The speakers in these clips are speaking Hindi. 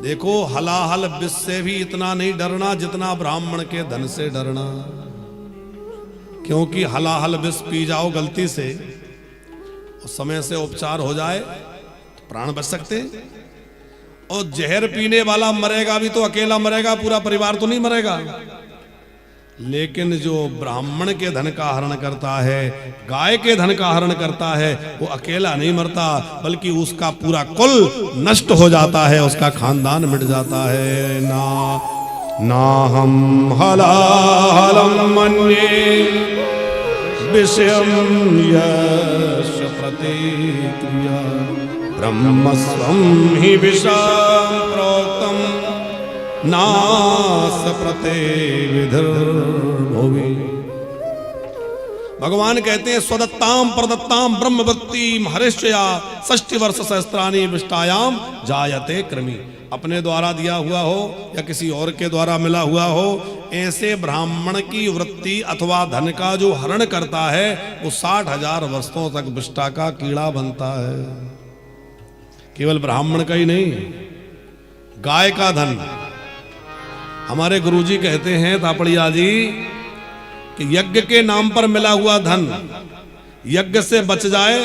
देखो हलाहल विष से भी इतना नहीं डरना जितना ब्राह्मण के धन से डरना, क्योंकि हलाहल विष पी जाओ गलती से, उस समय से उपचार हो जाए तो प्राण बच सकते। और जहर पीने वाला मरेगा भी तो अकेला मरेगा, पूरा परिवार तो नहीं मरेगा। लेकिन जो ब्राह्मण के धन का हरण करता है, गाय के धन का हरण करता है, वो अकेला नहीं मरता, बल्कि उसका पूरा कुल नष्ट हो जाता है, उसका खानदान मिट जाता है। ना हम हलाहलम मन्ये विषयम् यश प्रतिक्रिया ब्रह्मस्वं हि विषं प्रोक्तम् नास प्रते विधर्भुवि। भगवान कहते हैं स्वदत्ताम प्रदत्ताम ब्रह्मवृत्तिम हरिष्या 60 वर्ष सहस्त्राणि विष्टायाम जायते क्रमी। अपने द्वारा दिया हुआ हो या किसी और के द्वारा मिला हुआ हो, ऐसे ब्राह्मण की वृत्ति अथवा धन का जो हरण करता है वो 60,000 वर्षों तक विष्टा का कीड़ा बनता है। केवल ब्राह्मण का ही नहीं, गाय का धन। हमारे गुरुजी कहते हैं तापड़िया जी कि यज्ञ के नाम पर मिला हुआ धन यज्ञ से बच जाए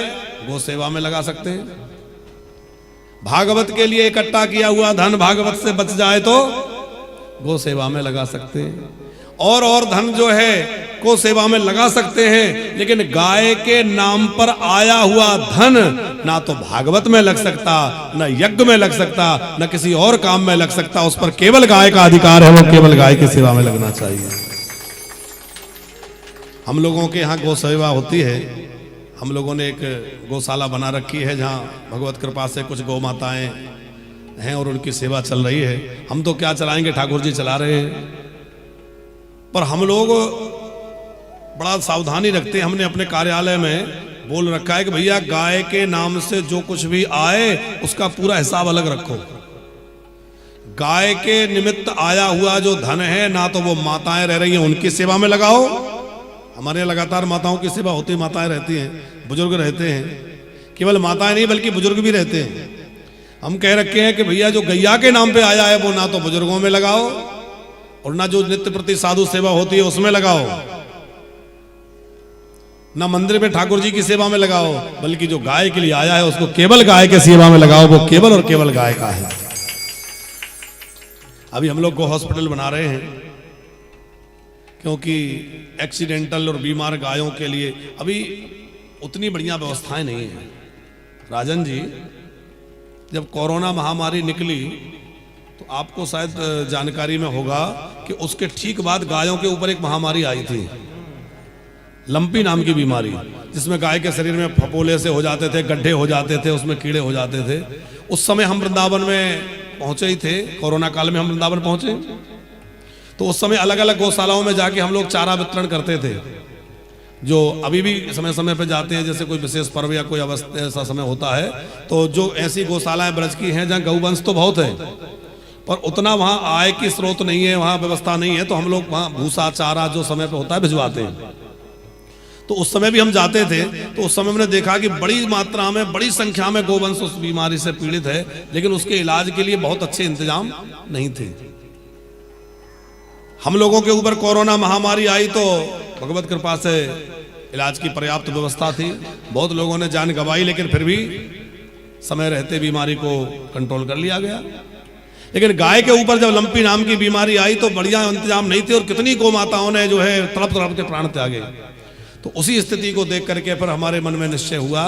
गो सेवा में लगा सकते हैं। भागवत के लिए इकट्ठा किया हुआ धन भागवत से बच जाए तो गो सेवा में लगा सकते हैं, और धन जो है गो सेवा में लगा सकते हैं। लेकिन गाय के नाम पर आया हुआ धन ना तो भागवत में लग सकता, ना यज्ञ में लग सकता, ना किसी और काम में लग सकता। उस पर केवल गाय का अधिकार है, वो केवल गाय की सेवा में लगना चाहिए। हम लोगों के यहाँ गो सेवा होती है। हम लोगों ने एक गौशाला बना रखी है जहाँ भगवत कृपा से कुछ गौ माताएं हैं और उनकी सेवा चल रही है। हम तो क्या चलाएंगे, ठाकुर जी चला रहे हैं। पर हम लोग बड़ा सावधानी रखते हैं। हमने अपने कार्यालय में बोल रखा है कि भैया गाय के नाम से जो कुछ भी आए उसका पूरा हिसाब अलग रखो। गाय के निमित्त आया हुआ जो धन है ना तो वो माताएं रह रही हैं उनकी सेवा में लगाओ। हमारे यहाँ लगातार माताओं की सेवा होती है, माताएं रहती हैं, बुजुर्ग रहते हैं। केवल माताएं नहीं बल्कि बुजुर्ग भी रहते हैं। हम कह रखे हैं कि भैया जो गैया के नाम पे आया है वो ना तो बुजुर्गों में लगाओ और ना जो नित्य प्रति साधु सेवा होती है उसमें लगाओ, ना मंदिर में ठाकुर जी की सेवा में लगाओ, बल्कि जो गाय के लिए आया है उसको केवल गाय के सेवा में लगाओ। वो केवल और केवल गाय का है। अभी हम लोग गो हॉस्पिटल बना रहे हैं क्योंकि एक्सीडेंटल और बीमार गायों के लिए अभी उतनी बढ़िया व्यवस्थाएं नहीं है। राजन जी, जब कोरोना महामारी निकली तो आपको शायद जानकारी में होगा कि उसके ठीक बाद गायों के ऊपर एक महामारी आई थी, लंपी नाम की बीमारी, जिसमें गाय के शरीर में फपोले से हो जाते थे, गड्ढे हो जाते थे, उसमें कीड़े हो जाते थे। उस समय हम वृंदावन में पहुंचे ही थे, कोरोना काल में हम वृंदावन पहुंचे। तो उस समय अलग अलग गौशालाओं में जाके हम लोग चारा वितरण करते थे, जो अभी भी समय समय पे जाते हैं। जैसे कोई विशेष पर्व या कोई अवस्था ऐसा समय होता है तो जो ऐसी गौशालाएं ब्रज की हैं जहाँ गौवंश तो बहुत है पर उतना वहाँ आय की स्रोत नहीं है, वहाँ व्यवस्था नहीं है, तो हम लोग वहाँ भूसा चारा जो समय पे होता है भिजवाते हैं। तो उस समय भी हम जाते थे तो उस समय हमने देखा कि बड़ी मात्रा में, बड़ी संख्या में गौवंश उस बीमारी से पीड़ित है, लेकिन उसके इलाज के लिए बहुत अच्छे इंतजाम नहीं थे। हम लोगों के ऊपर कोरोना महामारी आई तो भगवत कृपा से इलाज की पर्याप्त व्यवस्था थी। बहुत लोगों ने जान गंवाई, लेकिन फिर भी समय रहते बीमारी को कंट्रोल कर लिया गया। लेकिन गाय के ऊपर जब लंपी नाम की बीमारी आई तो बढ़िया इंतजाम नहीं थे और कितनी गौ माताओं ने जो है तड़प तड़प के प्राण त्यागे। तो उसी स्थिति को देख करके फिर हमारे मन में निश्चय हुआ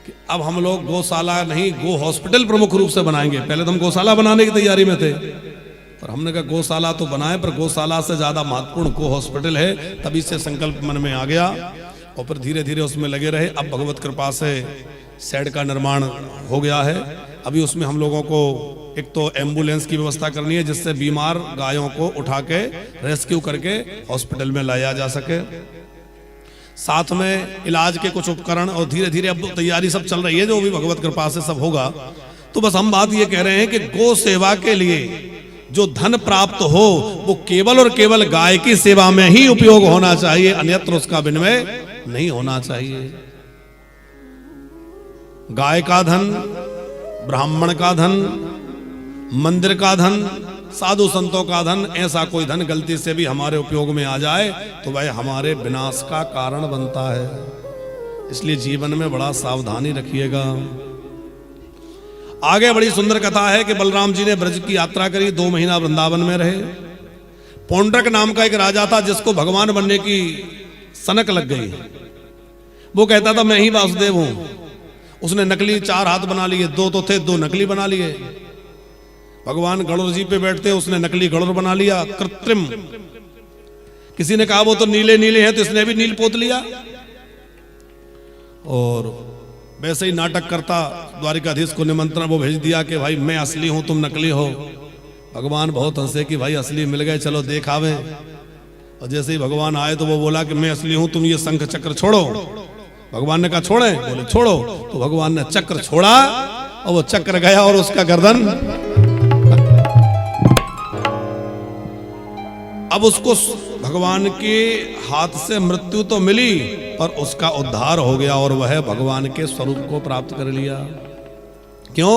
कि अब हम लोग गौशाला नहीं, गो हॉस्पिटल प्रमुख रूप से बनाएंगे। पहले तो हम गौशाला बनाने की तैयारी में थे, पर हमने कहा गौशाला तो बनाए पर गौशाला से ज्यादा महत्वपूर्ण गो हॉस्पिटल है। तभी से संकल्प मन में आ गया और फिर धीरे धीरे उसमें लगे रहे। अब भगवत कृपा से शेड का निर्माण हो गया है। अभी उसमें हम लोगों को एक तो एम्बुलेंस की व्यवस्था करनी है जिससे बीमार गायों को उठा के रेस्क्यू करके हॉस्पिटल में लाया जा सके। साथ में इलाज के कुछ उपकरण और धीरे धीरे अब तैयारी सब चल रही है, जो भी भगवत कृपा से सब होगा। तो बस हम बात ये कह रहे हैं कि गो सेवा के लिए जो धन प्राप्त हो वो केवल और केवल गाय की सेवा में ही उपयोग होना चाहिए, अन्यत्र उसका विनिमय नहीं होना चाहिए। गाय का धन, ब्राह्मण का धन मंदिर का धन, साधु संतों का धन, ऐसा कोई धन गलती से भी हमारे उपयोग में आ जाए तो वह हमारे विनाश का कारण बनता है। इसलिए जीवन में बड़ा सावधानी रखिएगा। आगे बड़ी सुंदर कथा है कि बलराम जी ने ब्रज की यात्रा करी, 2 महीना वृंदावन में रहे। पौंड्रक नाम का एक राजा था जिसको भगवान बनने की सनक लग गई। वो कहता था मैं ही वासुदेव हूं। उसने नकली 4 हाथ बना लिए, 2 तो थे, 2 नकली बना लिए। भगवान गरुड़ जी पे बैठते, उसने नकली गरुड़ बना लिया, कृत्रिम। किसी ने कहा वो तो नीले नीले हैं, तो इसने भी नील पोत लिया। और वैसे ही नाटक करता द्वारिकाधीश को निमंत्रण वो भेज दिया कि भाई मैं असली हूं, तुम नकली हो। भगवान बहुत हंसे कि भाई असली मिल गए, चलो देखावे। और जैसे ही भगवान आए तो वो बोला कि मैं असली हूं, तुम ये शंख चक्र छोड़ो। भगवान ने कहा छोड़े, बोले छोड़ो। तो भगवान ने चक्र छोड़ा और वो चक्र गया और उसका गर्दन, अब उसको भगवान के हाथ से मृत्यु तो मिली पर उसका उद्धार हो गया और वह भगवान के स्वरूप को प्राप्त कर लिया। क्यों?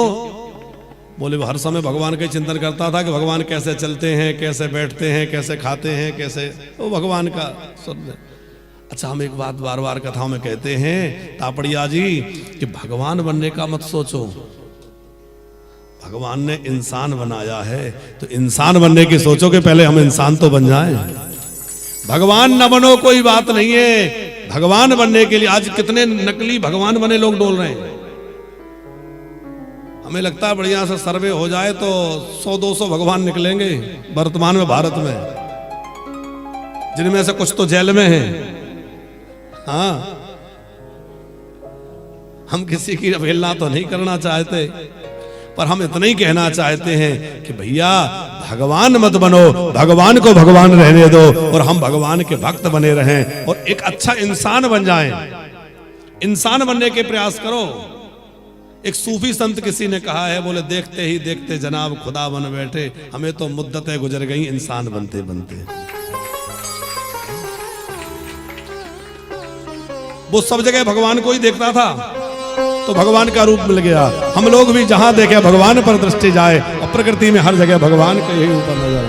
बोले वो हर समय भगवान का चिंतन करता था कि भगवान कैसे चलते हैं, कैसे बैठते हैं, कैसे खाते हैं, कैसे, वो भगवान का स्वरूप। अच्छा, हम एक बात बार बार कथाओं में कहते हैं तापड़िया जी कि भगवान बनने का मत सोचो। भगवान ने इंसान बनाया है तो इंसान बनने की सोचो कि पहले हम इंसान तो बन जाएं। भगवान न बनो कोई बात नहीं है, भगवान बनने के लिए आज कितने नकली भगवान बने लोग डोल रहे हैं। हमें लगता है बढ़िया से सर्वे हो जाए तो 100-200 भगवान निकलेंगे वर्तमान में भारत में, जिनमें से कुछ तो जेल में हैं। हाँ, हम किसी की अवहेलना तो नहीं करना चाहते, पर हम इतना ही कहना चाहते हैं कि भैया भगवान मत बनो, भगवान को भगवान रहने दो और हम भगवान के भक्त बने रहें और एक अच्छा इंसान बन जाएं। इंसान बनने के प्रयास करो। एक सूफी संत किसी ने कहा है, बोले देखते ही देखते जनाब खुदा बन बैठे, हमें तो मुद्दतें गुजर गई इंसान बनते बनते। वो सब जगह भगवान को ही देखता था तो भगवान का रूप मिल गया। हम लोग भी जहां देखे भगवान पर दृष्टि जाए और प्रकृति में हर जगह भगवान के ही ऊपर नजर।